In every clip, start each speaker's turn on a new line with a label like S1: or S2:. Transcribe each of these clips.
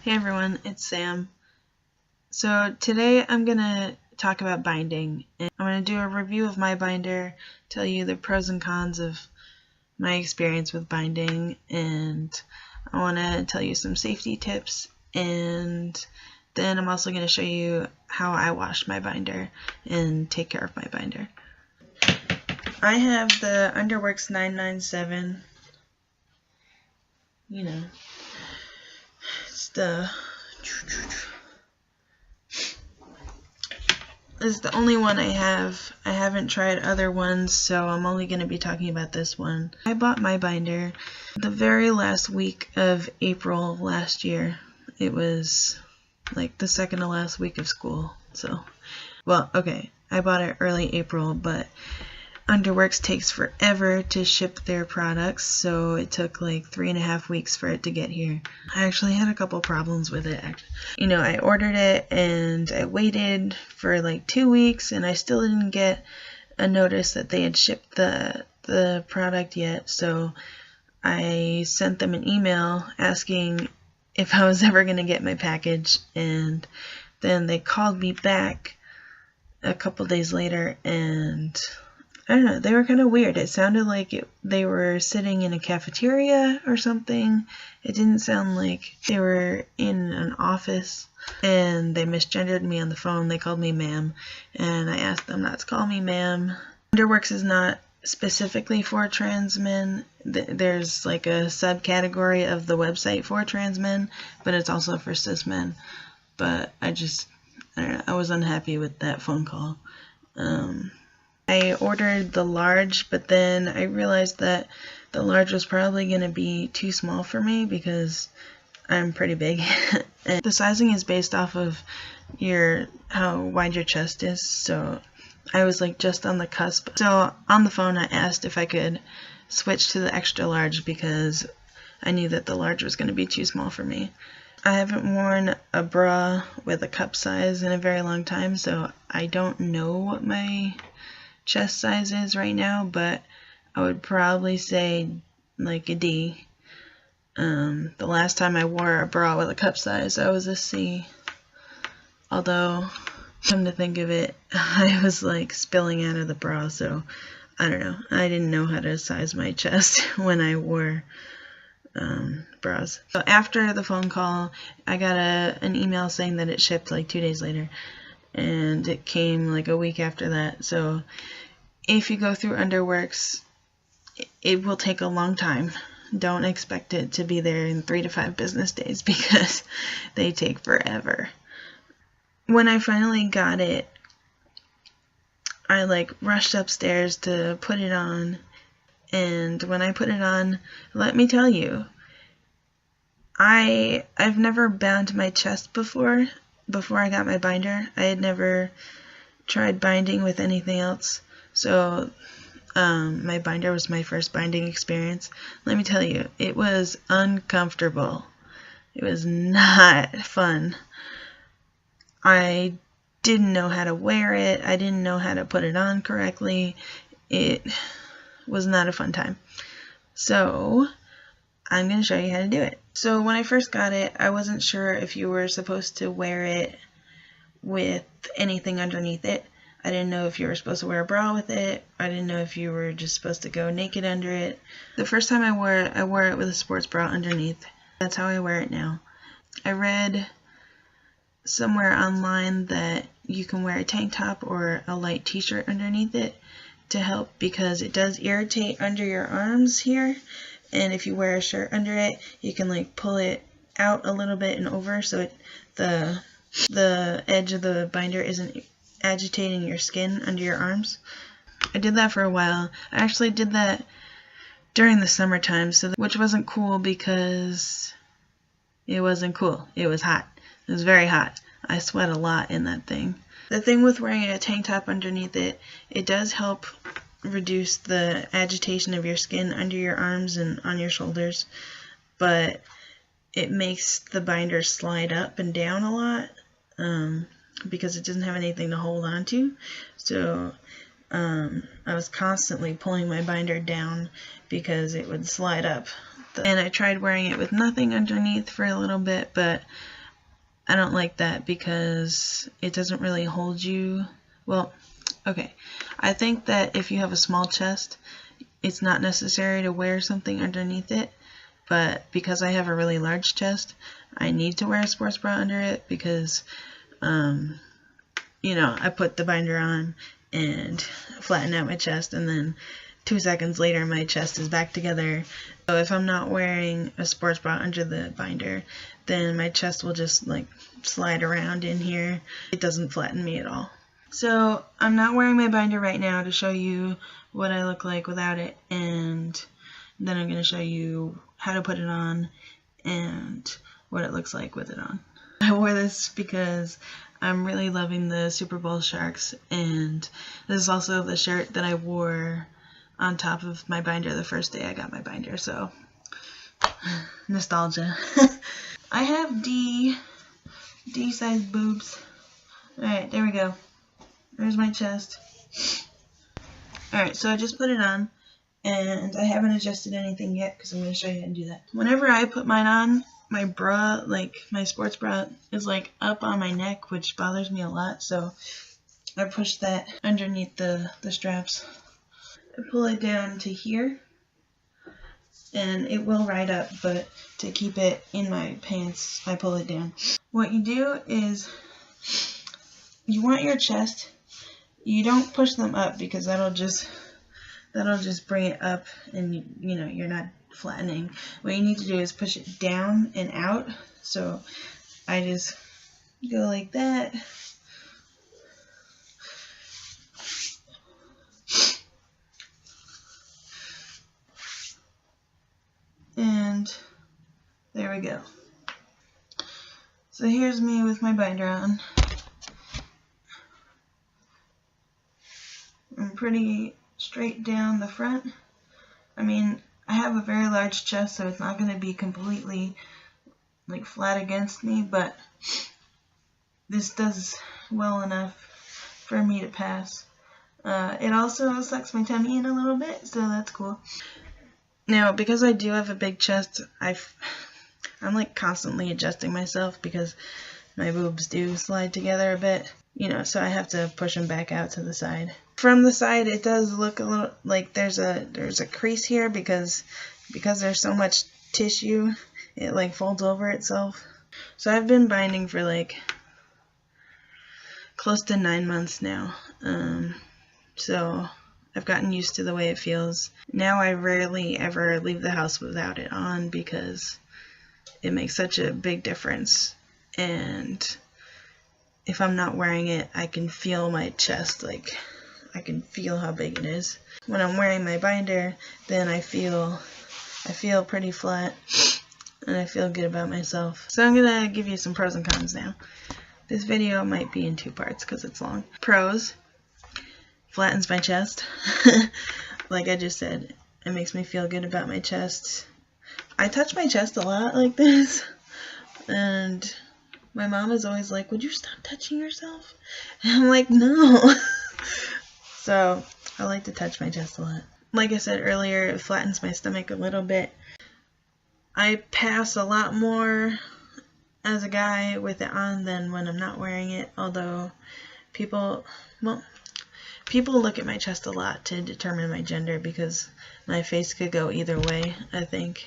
S1: Hey everyone, it's Sam. So today I'm going to talk about binding, and I'm going to do a review of my binder, tell you the pros and cons of my experience with binding, and I want to tell you some safety tips, and then I'm also going to show you how I wash my binder and take care of my binder. I have the Underworks 997, it's the... This is the only one I have. I haven't tried other ones, so I'm only going to be talking about this one. I bought my binder the very last week of April last year. It was like the second to last week of school. So, well, okay, I bought it early April, but Underworks takes forever to ship their products, so it took like 3.5 weeks for it to get here. I actually had a couple problems with it. I ordered it and I waited for like 2 weeks and I still didn't get a notice that they had shipped the product yet, so I sent them an email asking if I was ever going to get my package, and then they called me back a couple days later, and I don't know, they were kind of weird. It sounded like they were sitting in a cafeteria or something. It didn't sound like they were in an office, and they misgendered me on the phone. They called me ma'am, and I asked them not to call me ma'am. Underworks is not specifically for trans men. There's like a subcategory of the website for trans men, but it's also for cis men. But I don't know, I was unhappy with that phone call. I ordered the large, but then I realized that the large was probably going to be too small for me because I'm pretty big. And the sizing is based off of how wide your chest is, so I was like just on the cusp. So on the phone I asked if I could switch to the extra large because I knew that the large was going to be too small for me. I haven't worn a bra with a cup size in a very long time, so I don't know what my chest size is right now, but I would probably say like a D. The last time I wore a bra with a cup size, I was a C. Although, come to think of it, I was like spilling out of the bra, so I don't know. I didn't know how to size my chest when I wore bras. So after the phone call, I got an email saying that it shipped like 2 days later, and it came like a week after that. So if you go through Underworks, it will take a long time. Don't expect it to be there in 3 to 5 business days because they take forever. When I finally got it, I like rushed upstairs to put it on, and when I put it on, let me tell you, I've never bound my chest before I got my binder. I had never tried binding with anything else, so my binder was my first binding experience. Let me tell you, it was uncomfortable. It was not fun. I didn't know how to wear it. I didn't know how to put it on correctly. It was not a fun time. So I'm going to show you how to do it. So when I first got it, I wasn't sure if you were supposed to wear it with anything underneath it. I didn't know if you were supposed to wear a bra with it. I didn't know if you were just supposed to go naked under it. The first time I wore it with a sports bra underneath. That's how I wear it now. I read somewhere online that you can wear a tank top or a light t-shirt underneath it to help because it does irritate under your arms here. And if you wear a shirt under it, you can like pull it out a little bit and over so the edge of the binder isn't agitating your skin under your arms. I did that for a while. I actually did that during the summertime, which wasn't cool because it wasn't cool. It was hot. It was very hot. I sweat a lot in that thing. The thing with wearing a tank top underneath it, it does help reduce the agitation of your skin under your arms and on your shoulders, but it makes the binder slide up and down a lot because it doesn't have anything to hold on to. So I was constantly pulling my binder down because it would slide up. And I tried wearing it with nothing underneath for a little bit, but I don't like that because it doesn't really hold you. Well, okay. I think that if you have a small chest, it's not necessary to wear something underneath it. But because I have a really large chest, I need to wear a sports bra under it because, you know, I put the binder on and flatten out my chest, and then 2 seconds later my chest is back together. So if I'm not wearing a sports bra under the binder, then my chest will just like slide around in here. It doesn't flatten me at all. So I'm not wearing my binder right now to show you what I look like without it, and then I'm going to show you how to put it on and what it looks like with it on. I wore this because I'm really loving the Super Bowl Sharks, and this is also the shirt that I wore on top of my binder the first day I got my binder, so nostalgia. I have D size boobs. Alright, there we go. There's my chest. Alright, so I just put it on, and I haven't adjusted anything yet because I'm going to show you how to do that. Whenever I put mine on, my bra, like my sports bra, is like up on my neck, which bothers me a lot, so I push that underneath the straps. I pull it down to here, and it will ride up, but to keep it in my pants, I pull it down. What you do is, you want your chest, you don't push them up because that'll just bring it up, and you know, you're not flattening. What you need to do is push it down and out. So I just go like that. And there we go. So here's me with my binder on. I'm pretty straight down the front. I mean, I have a very large chest, so it's not going to be completely like flat against me, but this does well enough for me to pass. It also sucks my tummy in a little bit, so that's cool. Now, because I do have a big chest, I'm like constantly adjusting myself because my boobs do slide together a bit, you know, so I have to push them back out to the side. From the side, it does look a little like there's a crease here because there's so much tissue, it like folds over itself. So I've been binding for like close to 9 months now, so I've gotten used to the way it feels. Now I rarely ever leave the house without it on because it makes such a big difference, and if I'm not wearing it, I can feel my chest, like I can feel how big it is. When I'm wearing my binder, then I feel pretty flat, and I feel good about myself. So I'm gonna give you some pros and cons now. This video might be in 2 parts because it's long. Pros: flattens my chest. Like I just said, it makes me feel good about my chest. I touch my chest a lot like this, and my mom is always like, would you stop touching yourself? And I'm like, no. So I like to touch my chest a lot. Like I said earlier, it flattens my stomach a little bit. I pass a lot more as a guy with it on than when I'm not wearing it, although people look at my chest a lot to determine my gender because my face could go either way, I think.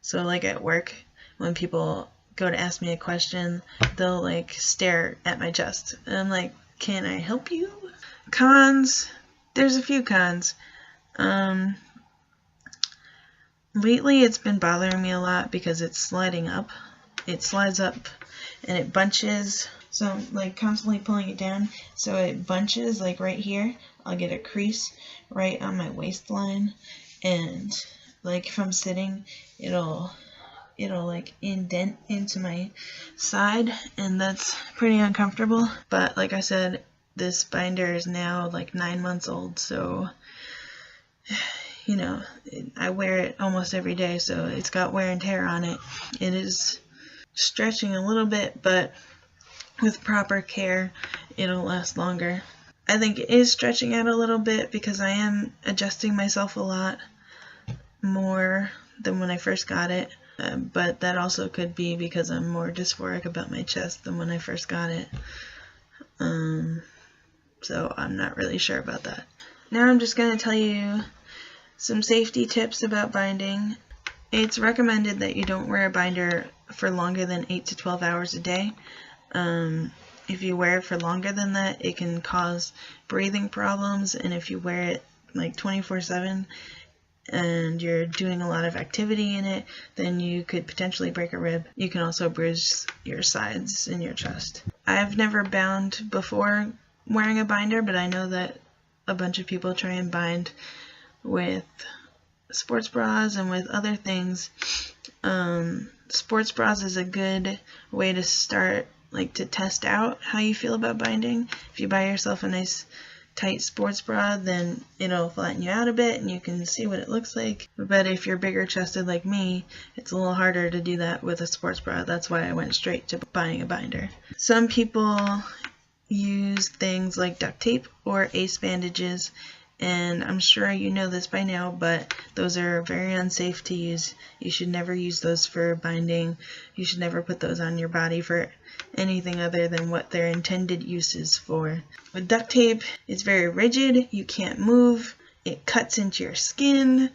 S1: So like at work, when people go to ask me a question, they'll like stare at my chest, and I'm like, can I help you? Cons: there's a few cons. Lately it's been bothering me a lot because it's sliding up. It slides up and it bunches, so I'm like constantly pulling it down, so it bunches like right here. I'll get a crease right on my waistline, and like if I'm sitting, it'll like indent into my side, and that's pretty uncomfortable. But like I said, this binder is now like 9 months old, so you know, I wear it almost every day, so it's got wear and tear on it. It is stretching a little bit, but with proper care, it'll last longer. I think it is stretching out a little bit because I am adjusting myself a lot more than when I first got it. but that also could be because I'm more dysphoric about my chest than when I first got it. So I'm not really sure about that. Now I'm just going to tell you some safety tips about binding. It's recommended that you don't wear a binder for longer than 8 to 12 hours a day. If you wear it for longer than that, it can cause breathing problems, and if you wear it like 24/7 and you're doing a lot of activity in it, then you could potentially break a rib. You can also bruise your sides and your chest. I've never bound before wearing a binder, but I know that a bunch of people try and bind with sports bras and with other things. Sports bras is a good way to start, like to test out how you feel about binding. If you buy yourself a nice tight sports bra, then it'll flatten you out a bit and you can see what it looks like. But if you're bigger chested like me, it's a little harder to do that with a sports bra. That's why I went straight to buying a binder. Some people use things like duct tape or ace bandages, and I'm sure you know this by now, but those are very unsafe to use. You should never use those for binding. You should never put those on your body for anything other than what their intended use is for. With duct tape, it's very rigid, you can't move, it cuts into your skin,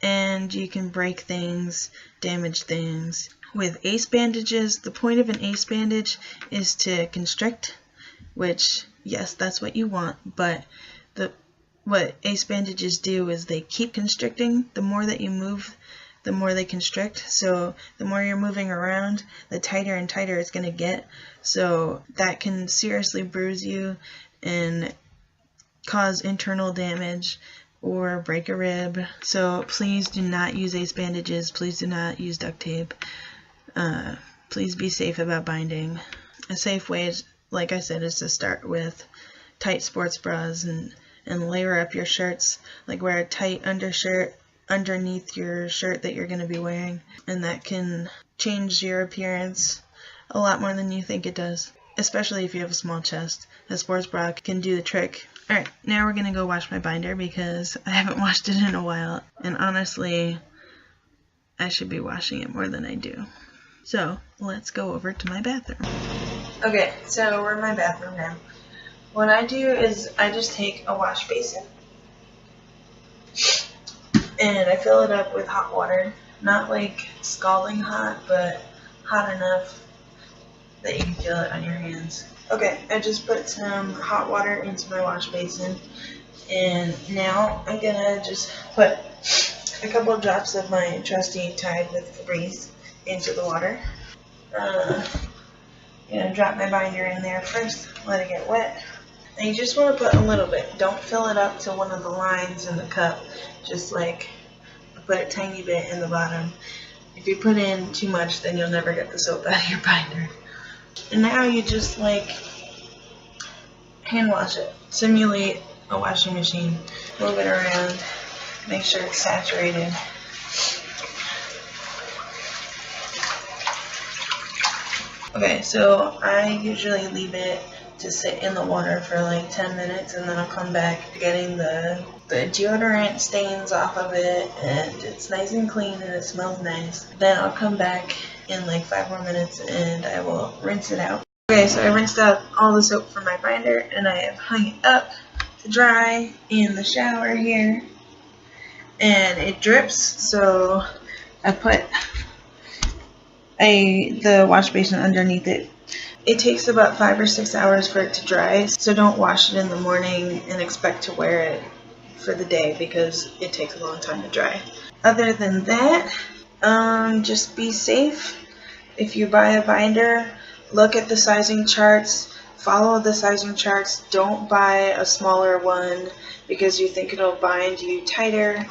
S1: and you can break things, damage things. With ace bandages, the point of an ace bandage is to constrict, which, yes, that's what you want, but what ace bandages do is they keep constricting. The more that you move, the more they constrict. So the more you're moving around, the tighter and tighter it's going to get. So that can seriously bruise you and cause internal damage or break a rib. So please do not use ace bandages. Please do not use duct tape. Please be safe about binding. A safe way, like I said, is to start with tight sports bras and layer up your shirts. Like wear a tight undershirt underneath your shirt that you're going to be wearing, and that can change your appearance a lot more than you think it does, especially if you have a small chest. A sports bra can do the trick. Alright, now we're going to go wash my binder because I haven't washed it in a while, and honestly I should be washing it more than I do. So let's go over to my bathroom. Okay, so we're in my bathroom now. What I do is I just take a wash basin and I fill it up with hot water. Not like scalding hot, but hot enough that you can feel it on your hands. Okay, I just put some hot water into my wash basin, and now I'm gonna just put a couple of drops of my trusty Tide with Febreze into the water. I'm gonna drop my binder in there first, let it get wet. And you just want to put a little bit. Don't fill it up to one of the lines in the cup. Just like put a tiny bit in the bottom. If you put in too much, then you'll never get the soap out of your binder. And now you just like hand wash it. Simulate a washing machine. Move it around. Make sure it's saturated. Okay, so I usually leave it to sit in the water for like 10 minutes, and then I'll come back getting the deodorant stains off of it, and it's nice and clean and it smells nice. Then I'll come back in like 5 more minutes and I will rinse it out. Okay, so I rinsed out all the soap from my binder and I have hung it up to dry in the shower here, and it drips, so I put the wash basin underneath it. It takes about 5 or 6 hours for it to dry, so don't wash it in the morning and expect to wear it for the day because it takes a long time to dry. Other than that, just be safe. If you buy a binder, look at the sizing charts, follow the sizing charts. Don't buy a smaller one because you think it'll bind you tighter.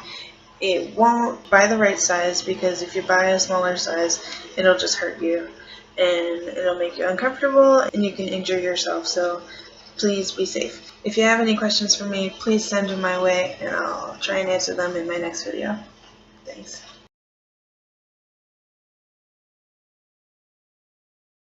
S1: It won't. Buy the right size, because if you buy a smaller size, it'll just hurt you and it'll make you uncomfortable and you can injure yourself. So please be safe. If you have any questions for me, please send them my way and I'll try and answer them in my next video. Thanks.